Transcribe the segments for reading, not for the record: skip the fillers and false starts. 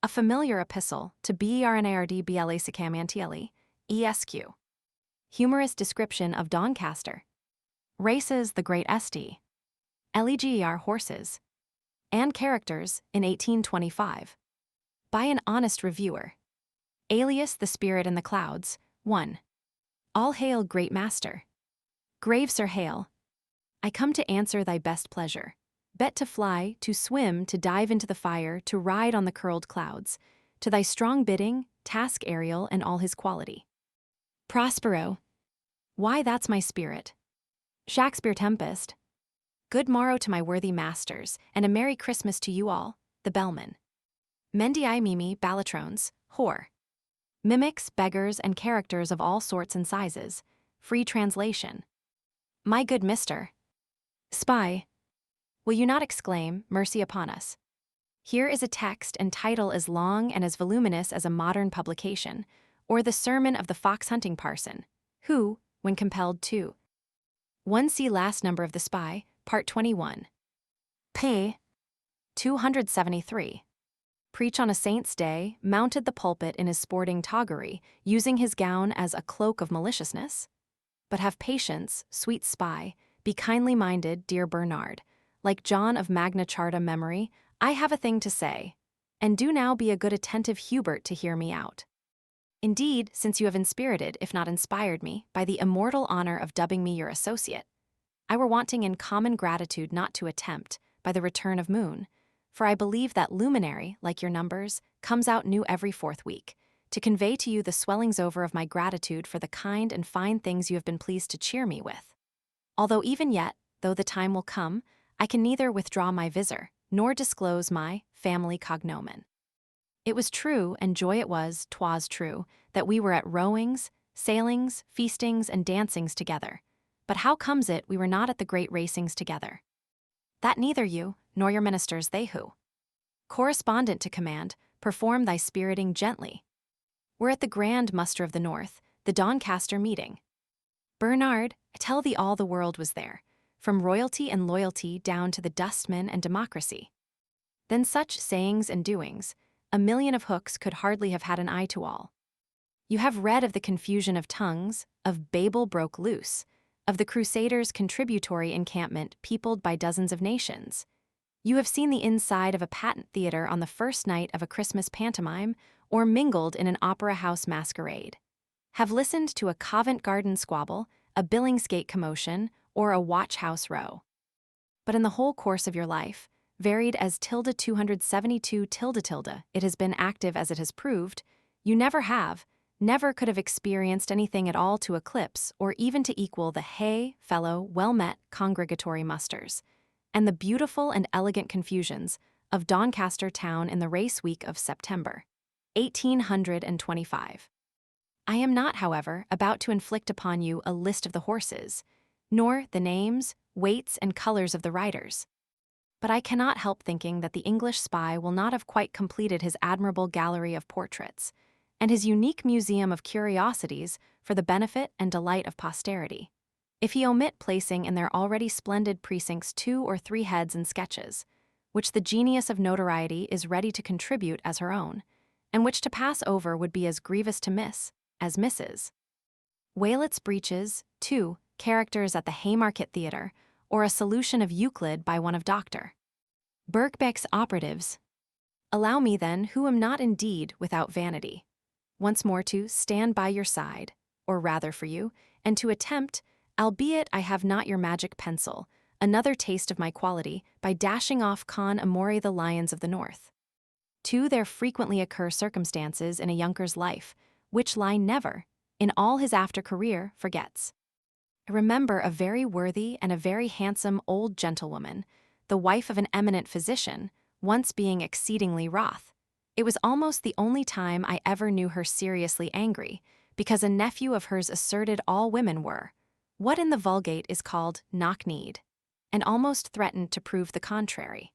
A familiar epistle to Bernard Blackmantle, ESQ. Humorous description of Doncaster. Races the Great St. Leger horses. And characters in 1825. By an honest reviewer. Alias the Spirit in the Clouds, 1. All hail, great master. Grave Sir Hail. I come to answer thy best pleasure. Bet to fly, to swim, to dive into the fire, to ride on the curled clouds. To thy strong bidding, task Ariel and all his quality. Prospero. Why, that's my spirit. Shakespeare Tempest. Good morrow to my worthy masters, and a Merry Christmas to you all, the bellman. Mendii Mimi Ballatrones, whore. Mimics, beggars, and characters of all sorts and sizes. Free translation. My good mister. Spy. Will you not exclaim, mercy upon us? Here is a text and title as long and as voluminous as a modern publication, or the sermon of the fox-hunting parson, who, when compelled to 1 see last number of The Spy, Part 21. p. 273. Preach on a saint's day, mounted the pulpit in his sporting toggery, using his gown as a cloak of maliciousness? But have patience, sweet spy, be kindly minded, dear Bernard. Like John of Magna Charta memory, I have a thing to say, and do now be a good attentive Hubert to hear me out. Indeed, since you have inspirited, if not inspired me, by the immortal honor of dubbing me your associate, I were wanting in common gratitude not to attempt, by the return of moon, for I believe that luminary, like your numbers, comes out new every 4th week, to convey to you the swellings over of my gratitude for the kind and fine things you have been pleased to cheer me with. Although even yet, though the time will come, I can neither withdraw my visor, nor disclose my family cognomen. It was true, and joy it was, 'twas true, that we were at rowings, sailings, feastings, and dancings together. But how comes it we were not at the great racings together? That neither you, nor your ministers they who, correspondent to command, perform thy spiriting gently, were at the grand muster of the North, the Doncaster meeting. Bernard, I tell thee all the world was there, from royalty and loyalty down to the dustman and democracy. Then such sayings and doings, a million of hooks could hardly have had an eye to all. You have read of the confusion of tongues, of Babel broke loose, of the Crusaders' contributory encampment peopled by dozens of nations. You have seen the inside of a patent theater on the first night of a Christmas pantomime, or mingled in an opera house masquerade. Have listened to a Covent Garden squabble, a Billingsgate commotion, or a watch-house row. But in the whole course of your life, varied as tilde 272 tilde, it has been active as it has proved, you never could have experienced anything at all to eclipse or even to equal the hey, fellow, well-met congregatory musters, and the beautiful and elegant confusions of Doncaster town in the race week of September, 1825. I am not, however, about to inflict upon you a list of the horses, nor the names, weights, and colors of the riders. But I cannot help thinking that the English spy will not have quite completed his admirable gallery of portraits, and his unique museum of curiosities for the benefit and delight of posterity, if he omit placing in their already splendid precincts 2 or 3 heads and sketches, which the genius of notoriety is ready to contribute as her own, and which to pass over would be as grievous to miss as Mrs. Waylett's breeches, 2 characters at the Haymarket Theatre, or a solution of Euclid by one of Dr. Birkbeck's operatives. Allow me then, who am not indeed without vanity, once more to stand by your side, or rather for you, and to attempt, albeit I have not your magic pencil, another taste of my quality by dashing off con amore the lions of the North. 2 there frequently occur circumstances in a younker's life, which line never, in all his after career, forgets. I remember a very worthy and a very handsome old gentlewoman, the wife of an eminent physician, once being exceedingly wroth. It was almost the only time I ever knew her seriously angry, because a nephew of hers asserted all women were what in the Vulgate is called knock-kneed, and almost threatened to prove the contrary.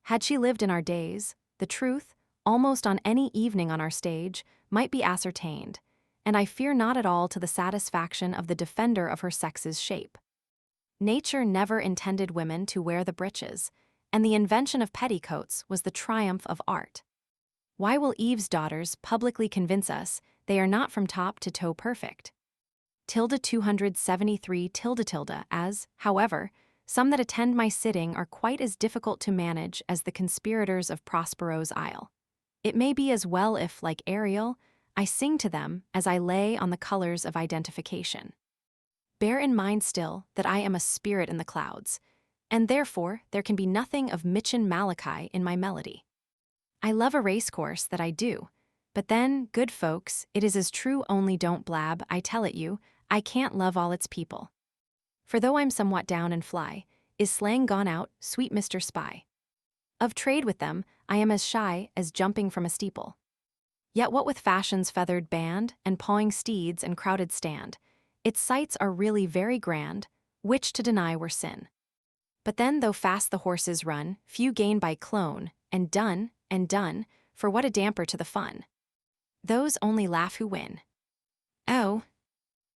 Had she lived in our days, the truth, almost on any evening on our stage, might be ascertained, and I fear not at all to the satisfaction of the defender of her sex's shape. Nature never intended women to wear the breeches, and the invention of petticoats was the triumph of art. Why will Eve's daughters publicly convince us they are not from top to toe perfect? 273 as, however, some that attend my sitting are quite as difficult to manage as the conspirators of Prospero's isle. It may be as well if, like Ariel, I sing to them as I lay on the colors of identification. Bear in mind still that I am a spirit in the clouds, and therefore there can be nothing of Michin Malachi in my melody. I love a racecourse, that I do, but then, good folks, it is as true only don't blab, I tell it you, I can't love all its people. For though I'm somewhat down and fly, is slang gone out, sweet Mr. Spy? Of trade with them, I am as shy as jumping from a steeple. Yet what with fashion's feathered band, and pawing steeds and crowded stand, its sights are really very grand, which to deny were sin. But then though fast the horses run, few gain by clone, and done, for what a damper to the fun. Those only laugh who win. Oh,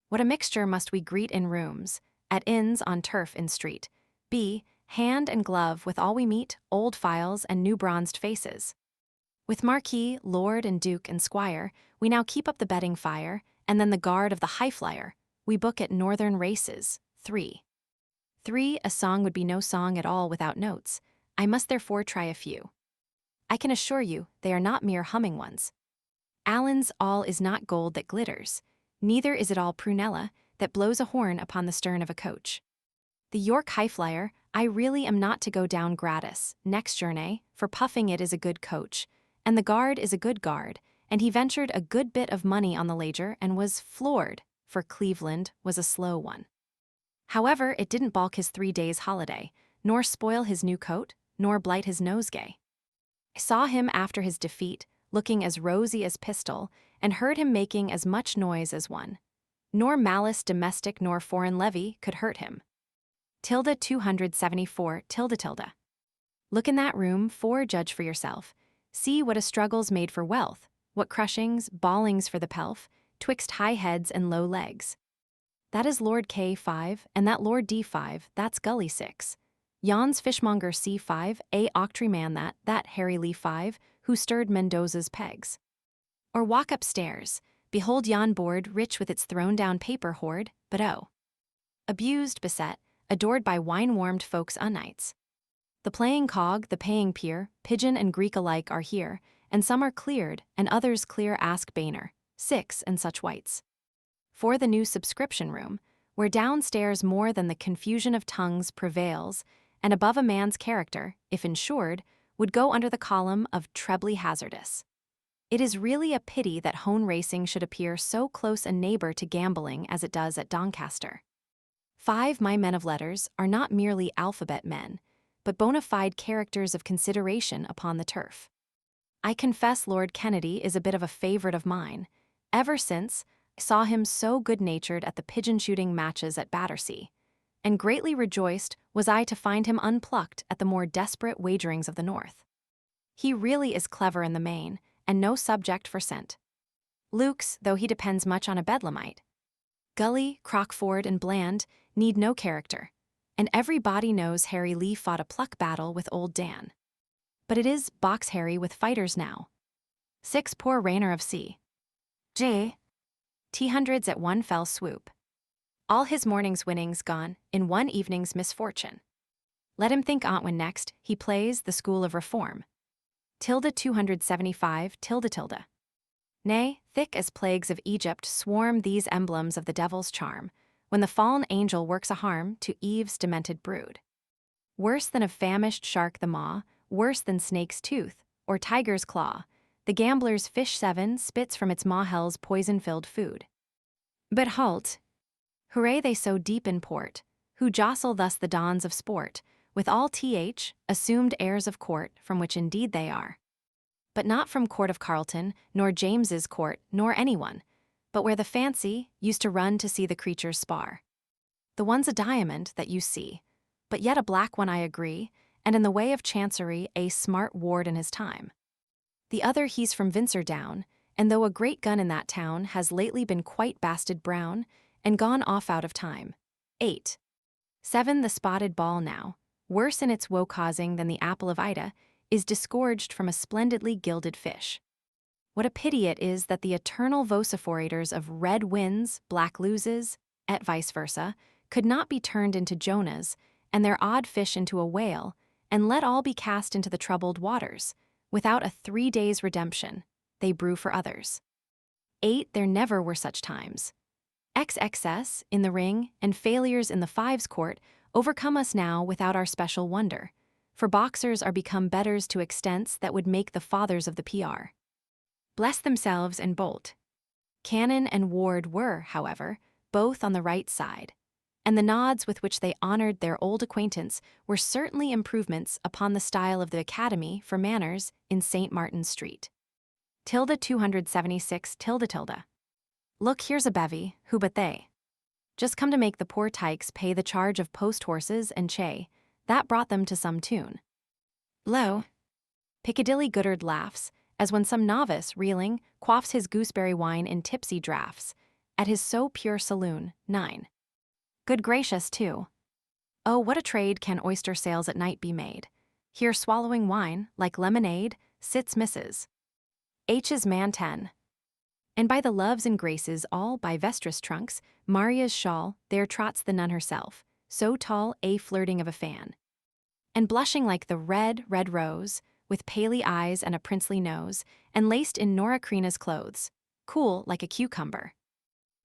what a mixture must we greet in rooms, at inns on turf in street, be, hand and glove with all we meet, old files and new bronzed faces. With marquis, lord and duke and squire, we now keep up the betting fire, and then the guard of the highflyer, we book at northern races, 3. A song would be no song at all without notes, I must therefore try a few. I can assure you, they are not mere humming ones. Allen's all is not gold that glitters, neither is it all prunella that blows a horn upon the stern of a coach. The York highflyer, I really am not to go down gratis, next journey, for puffing it is a good coach, and the guard is a good guard, and he ventured a good bit of money on the wager and was floored, for Cleveland was a slow one. However, it didn't balk his 3 days' holiday, nor spoil his new coat, nor blight his nosegay. I saw him after his defeat, looking as rosy as Pistol, and heard him making as much noise as one. Nor malice domestic nor foreign levy could hurt him. 274 . Look in that room, for judge for yourself. See what a struggle's made for wealth, what crushings, bawlings for the pelf, twixt high heads and low legs. That is Lord K5, and that Lord D5, that's Gully 6. Yon's fishmonger C5, a octree man that Harry Lee 5, who stirred Mendoza's pegs. Or walk upstairs, behold yon board rich with its thrown-down paper hoard, but oh, abused, beset, adored by wine-warmed folks unites. The playing cog, the paying peer, pigeon and Greek alike are here, and some are cleared, and others clear ask Boehner, 6 and such whites. For the new subscription room, where downstairs more than the confusion of tongues prevails, and above a man's character, if insured, would go under the column of trebly hazardous. It is really a pity that hone racing should appear so close a neighbor to gambling as it does at Doncaster. 5 My men of letters are not merely alphabet men, but bona fide characters of consideration upon the turf. I confess Lord Kennedy is a bit of a favorite of mine, ever since I saw him so good-natured at the pigeon-shooting matches at Battersea, and greatly rejoiced was I to find him unplucked at the more desperate wagerings of the north. He really is clever in the main, and no subject for scent. Luke's, though he depends much on a bedlamite. Gully, Crockford, and Bland need no character, and every body knows Harry Lee fought a pluck battle with old Dan. But it is Box Harry with fighters now. 6 Poor Rayner of C. J. T-hundreds at one fell swoop. All his morning's winnings gone in one evening's misfortune. Let him think on't when next he plays the school of reform. 275 . Nay, thick as plagues of Egypt swarm these emblems of the devil's charm, when the fallen angel works a harm to Eve's demented brood. Worse than a famished shark the maw, worse than snake's tooth, or tiger's claw, the gambler's fish 7 spits from its maw hell's poison-filled food. But halt! Hooray they so deep in port, who jostle thus the dons of sport, with all assumed airs of court, from which indeed they are. But not from Court of Carlton, nor James's Court, nor anyone, but where the fancy used to run to see the creatures spar. The one's a diamond that you see, but yet a black one I agree, and in the way of chancery a smart ward in his time. The other he's from Vincerdown, and though a great gun in that town has lately been quite basted brown, and gone off out of time. 8. 7 The spotted ball now, worse in its woe-causing than the apple of Ida, is disgorged from a splendidly gilded fish. What a pity it is that the eternal vociferators of red wins, black loses, et vice versa, could not be turned into Jonahs, and their odd fish into a whale, and let all be cast into the troubled waters. Without a 3 days' redemption, they brew for others. 8. There never were such times. XXS in the ring and failures in the fives court overcome us now without our special wonder, for boxers are become betters to extents that would make the fathers of the PR bless themselves and bolt. Cannon and Ward were, however, both on the right side, and the nods with which they honored their old acquaintance were certainly improvements upon the style of the Academy for Manners in St. Martin's Street. 276 . Look, here's a bevy, who but they? Just come to make the poor tykes pay the charge of post-horses and chay, that brought them to some tune. Lo! Piccadilly Goodard laughs, as when some novice, reeling, quaffs his gooseberry wine in tipsy draughts, at his so pure saloon. 9. Good gracious, too. Oh, what a trade can oyster sales at night be made. Here swallowing wine, like lemonade, sits Mrs. H's man 10. And by the loves and graces all by vestris trunks, Maria's shawl, there trots the nun herself, so tall a flirting of a fan. And blushing like the red, red rose, with paly eyes and a princely nose, and laced in Nora Creina's clothes, cool like a cucumber.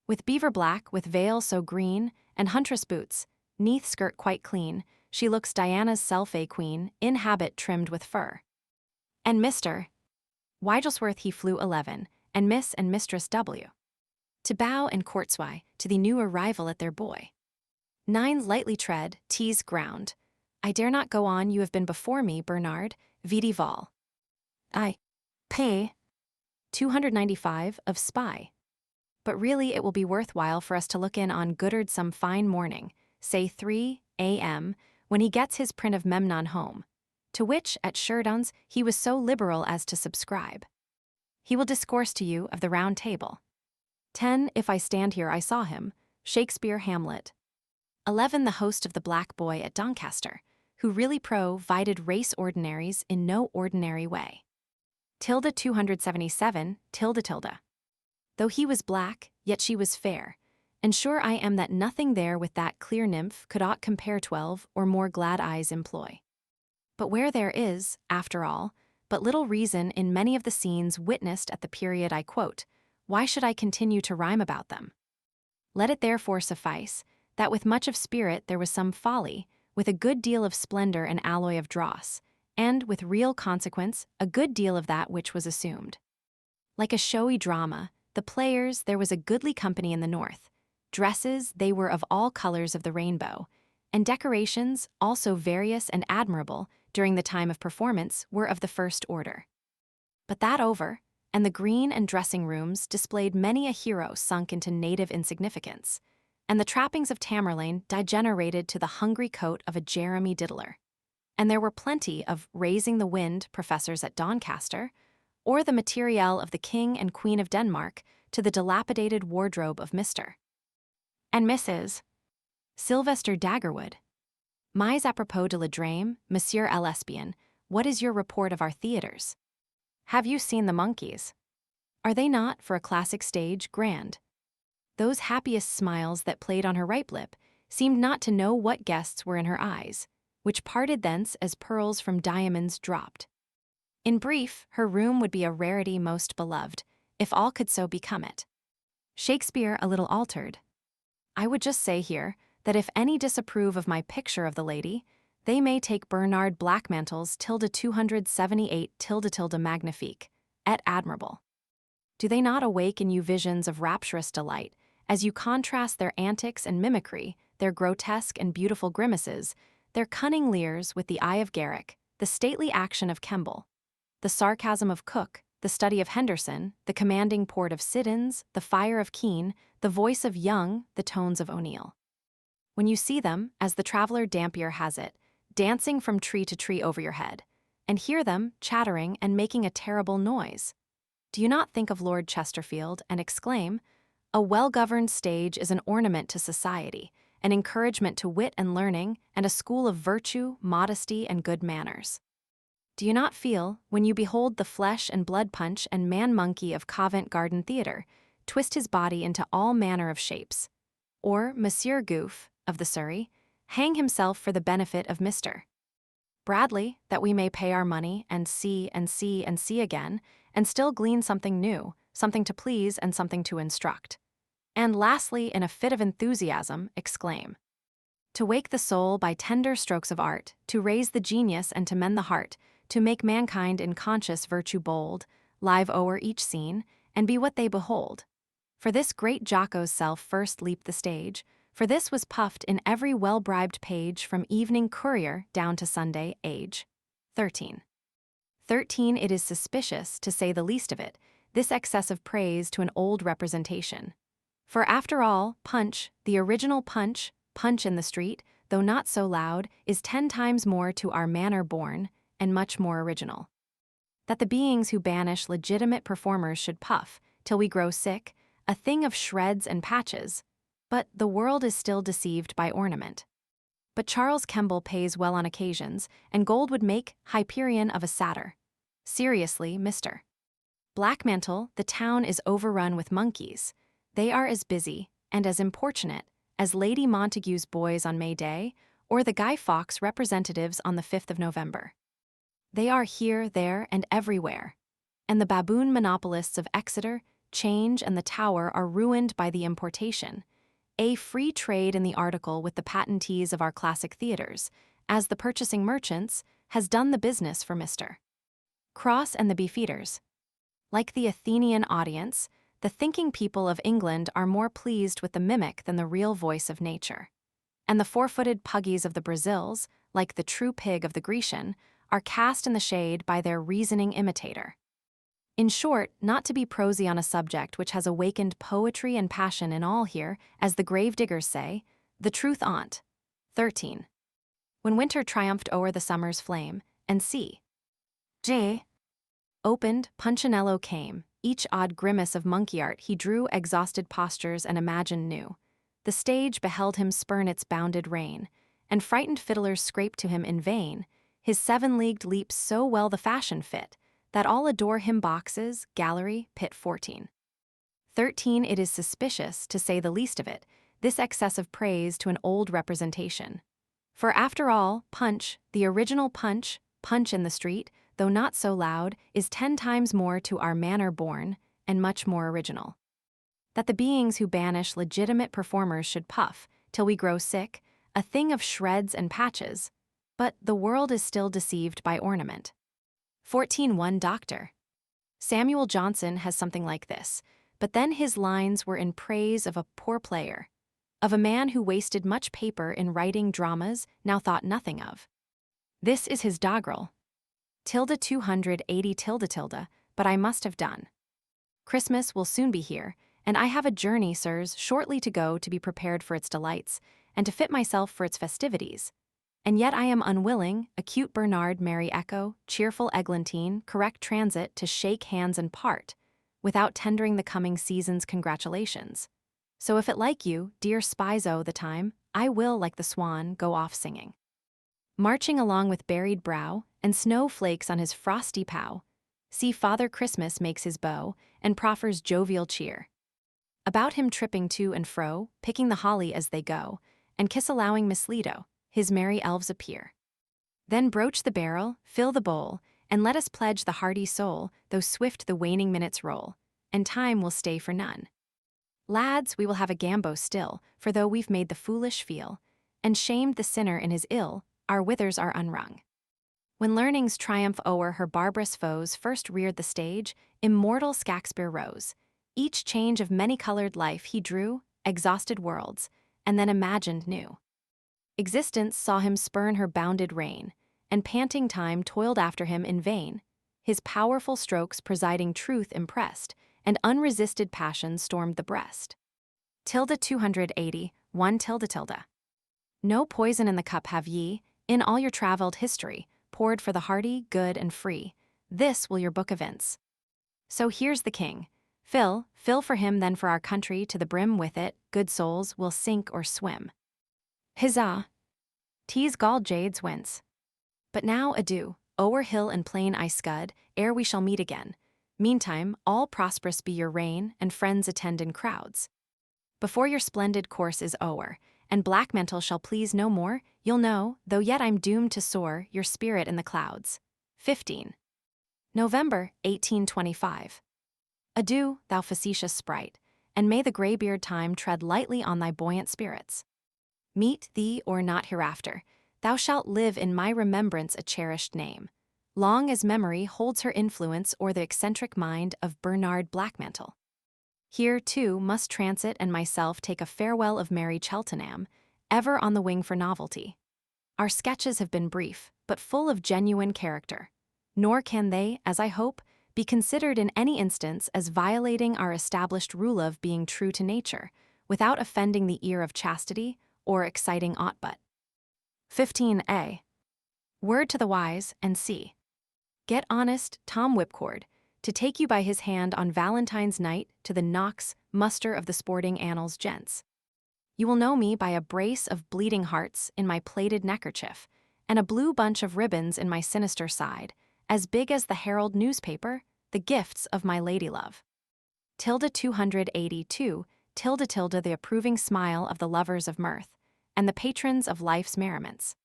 With beaver black, with veil so green, and huntress boots, neath skirt quite clean, she looks Diana's self-a queen, in habit trimmed with fur. And Mr. Wigglesworth he flew 11, and Miss and Mistress W. to bow and courtswy to the new arrival at their boy. 9. Lightly tread, tease ground. I dare not go on, you have been before me, Bernard, vidi vol. I pay 295 of spy. But really it will be worthwhile for us to look in on Goodard some fine morning, say 3 a.m., when he gets his print of Memnon home, to which, at Sheridan's, he was so liberal as to subscribe. He will discourse to you of the Round Table. 10. If I stand here, I saw him, Shakespeare, Hamlet. 11. The host of the Black Boy at Doncaster, who really provided race ordinaries in no ordinary way. 277. Though he was black, yet she was fair, and sure I am that nothing there with that clear nymph could aught compare 12 or more glad eyes employ. But where there is, after all, but little reason in many of the scenes witnessed at the period I quote, why should I continue to rhyme about them? Let it therefore suffice, that with much of spirit there was some folly, with a good deal of splendor and alloy of dross, and, with real consequence, a good deal of that which was assumed. Like a showy drama, the players, there was a goodly company in the north. Dresses, they were of all colors of the rainbow, and decorations, also various and admirable, during the time of performance, were of the first order. But that over, and the green and dressing rooms displayed many a hero sunk into native insignificance, and the trappings of Tamerlane degenerated to the hungry coat of a Jeremy Diddler. And there were plenty of raising the wind professors at Doncaster, or the materiel of the King and Queen of Denmark to the dilapidated wardrobe of Mr. and Mrs. Sylvester Daggerwood. Mais apropos de la Drame, Monsieur L'Espion, what is your report of our theaters? Have you seen the monkeys? Are they not, for a classic stage, grand? Those happiest smiles that played on her right lip seemed not to know what guests were in her eyes, which parted thence as pearls from diamonds dropped. In brief, her room would be a rarity most beloved, if all could so become it. Shakespeare a little altered. I would just say here, that if any disapprove of my picture of the lady, they may take Bernard Blackmantle's 278 magnifique, et admirable. Do they not awake in you visions of rapturous delight, as you contrast their antics and mimicry, their grotesque and beautiful grimaces, their cunning leers with the eye of Garrick, the stately action of Kemble, the sarcasm of Cook, the study of Henderson, the commanding port of Siddons, the fire of Keane, the voice of Young, the tones of O'Neill. When you see them, as the traveler Dampier has it, dancing from tree to tree over your head, and hear them chattering and making a terrible noise, do you not think of Lord Chesterfield and exclaim, "A well-governed stage is an ornament to society, an encouragement to wit and learning, and a school of virtue, modesty, and good manners"? Do you not feel, when you behold the flesh and blood Punch and man-monkey of Covent Garden Theatre, twist his body into all manner of shapes, or Monsieur Goof, of the Surrey, hang himself for the benefit of Mr. Bradley, that we may pay our money and see and see and see again, and still glean something new, something to please and something to instruct. And lastly, in a fit of enthusiasm, exclaim, to wake the soul by tender strokes of art, to raise the genius and to mend the heart, to make mankind in conscious virtue bold, live o'er each scene, and be what they behold. For this great Jocko's self first leaped the stage, for this was puffed in every well-bribed page from Evening Courier down to Sunday Age. 13. It is suspicious, to say the least of it, this excessive praise to an old representation. For after all, Punch, the original Punch, Punch in the street, though not so loud, is 10 times more to our manner born, and much more original. That the beings who banish legitimate performers should puff, till we grow sick, a thing of shreds and patches, but the world is still deceived by ornament. But Charles Kemble pays well on occasions, and gold would make Hyperion of a satyr. Seriously, Mr. Blackmantle, the town is overrun with monkeys. They are as busy, and as importunate, as Lady Montague's boys on May Day, or the Guy Fawkes representatives on the 5th of November. They are here, there, and everywhere. And the baboon monopolists of Exeter, Change, and the Tower are ruined by the importation. A free trade in the article with the patentees of our classic theatres, as the purchasing merchants, has done the business for Mr. Cross and the Beefeaters. Like the Athenian audience, the thinking people of England are more pleased with the mimic than the real voice of nature. And the four-footed puggies of the Brazils, like the true pig of the Grecian, are cast in the shade by their reasoning imitator. In short, not to be prosy on a subject which has awakened poetry and passion in all here, as the gravediggers say, the truth on't. 13. When winter triumphed o'er the summer's flame, and see. J. Opened, Punchinello came, each odd grimace of monkey art he drew exhausted postures and imagined new. The stage beheld him spurn its bounded rein, and frightened fiddlers scraped to him in vain, his 7-leagued leaps so well the fashion fit, that all adore him boxes, gallery, pit. 14. It is suspicious, to say the least of it, this excessive praise to an old representation. For after all, Punch, the original Punch, Punch in the street, though not so loud, is 10 times more to our manner born, and much more original. That the beings who banish legitimate performers should puff, till we grow sick, a thing of shreds and patches, but the world is still deceived by ornament. 14. Doctor. Samuel Johnson has something like this, but then his lines were in praise of a poor player, of a man who wasted much paper in writing dramas now thought nothing of. This is his doggerel. 280 but I must have done. Christmas will soon be here, and I have a journey, sirs, shortly to go to be prepared for its delights, and to fit myself for its festivities. And yet I am unwilling, acute Bernard merry echo, cheerful eglantine, correct transit to shake hands and part, without tendering the coming season's congratulations. So if it like you, dear Spizo, the time, I will, like the swan, go off singing. Marching along with buried brow, and snowflakes on his frosty pow, see Father Christmas makes his bow, and proffers jovial cheer. About him tripping to and fro, picking the holly as they go, and kiss allowing Miss Lido, his merry elves appear. Then broach the barrel, fill the bowl, and let us pledge the hearty soul, though swift the waning minutes roll, and time will stay for none. Lads, we will have a gambo still, for though we've made the foolish feel, and shamed the sinner in his ill, our withers are unwrung. When learning's triumph o'er her barbarous foes first reared the stage, immortal Shakespeare rose. Each change of many-colored life he drew, exhausted worlds, and then imagined new. Existence saw him spurn her bounded reign, and panting time toiled after him in vain. His powerful strokes presiding truth impressed, and unresisted passion stormed the breast. 280 No poison in the cup have ye, in all your travelled history, poured for the hearty, good, and free. This will your book evince. So here's the king. Fill for him then for our country to the brim with it, good souls will sink or swim. Huzzah! Tease galled jades whence. But now adieu, O'er hill and plain I scud, ere we shall meet again. Meantime, all prosperous be your reign, and friends attend in crowds. Before your splendid course is o'er, and Blackmantle shall please no more, you'll know, though yet I'm doomed to soar, your spirit in the clouds. 15. November, 1825. Adieu, thou facetious sprite, and may the greybeard time tread lightly on thy buoyant spirits. Meet thee or not hereafter, thou shalt live in my remembrance a cherished name, long as memory holds her influence o'er the eccentric mind of Bernard Blackmantle. Here, too, must Transit and myself take a farewell of merry Cheltenham, ever on the wing for novelty. Our sketches have been brief, but full of genuine character, nor can they, as I hope, be considered in any instance as violating our established rule of being true to nature, without offending the ear of chastity or exciting aught but. 15a. Word to the wise, and see. Get honest Tom Whipcord to take you by his hand on Valentine's night to the Knox muster of the sporting annals, gents. You will know me by a brace of bleeding hearts in my plaited neckerchief, and a blue bunch of ribbons in my sinister side, as big as the Herald newspaper, the gifts of my ladylove. Tilde 282, tilde the approving smile of the lovers of mirth, and the patrons of life's merriments.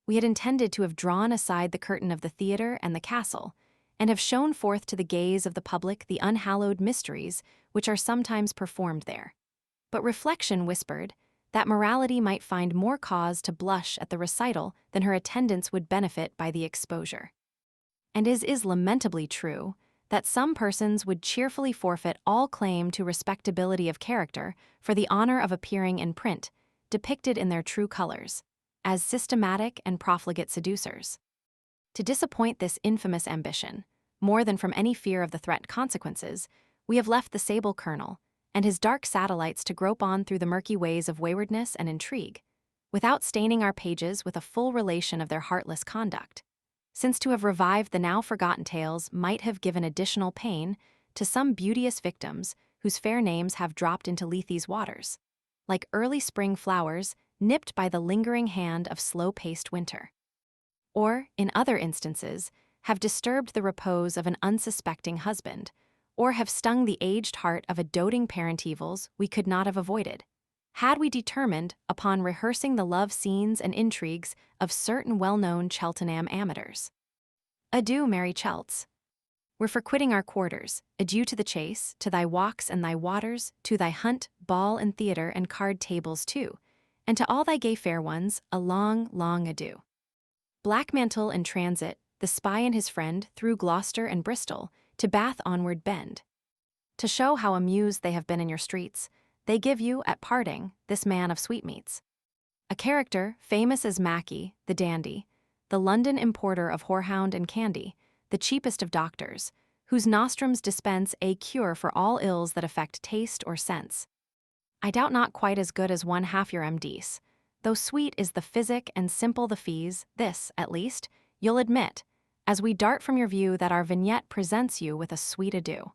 We had intended to have drawn aside the curtain of the theatre and the castle, and have shown forth to the gaze of the public the unhallowed mysteries which are sometimes performed there. But reflection whispered that morality might find more cause to blush at the recital than her attendants would benefit by the exposure. And it is lamentably true that some persons would cheerfully forfeit all claim to respectability of character for the honor of appearing in print, depicted in their true colors, as systematic and profligate seducers. To disappoint this infamous ambition, more than from any fear of the threatened consequences, we have left the sable colonel and his dark satellites to grope on through the murky ways of waywardness and intrigue, without staining our pages with a full relation of their heartless conduct, since to have revived the now forgotten tales might have given additional pain to some beauteous victims whose fair names have dropped into Lethe's waters, like early spring flowers nipped by the lingering hand of slow-paced winter. Or, in other instances, have disturbed the repose of an unsuspecting husband, or have stung the aged heart of a doting parent evils we could not have avoided, had we determined upon rehearsing the love scenes and intrigues of certain well-known Cheltenham amateurs. Adieu, merry Chelts. We're for quitting our quarters. Adieu to the chase, to thy walks and thy waters, to thy hunt, ball and theatre and card tables too, and to all thy gay fair ones, a long, long adieu. Blackmantle and Transit, the spy and his friend, through Gloucester and Bristol, to Bath onward bend. To show how amused they have been in your streets, they give you, at parting, this man of sweetmeats. A character famous as Mackie, the dandy, the London importer of whorehound and candy, the cheapest of doctors, whose nostrums dispense a cure for all ills that affect taste or sense. I doubt not quite as good as one half your MDs, though sweet is the physic and simple the fees, this, at least, you'll admit, as we dart from your view that our vignette presents you with a sweet adieu.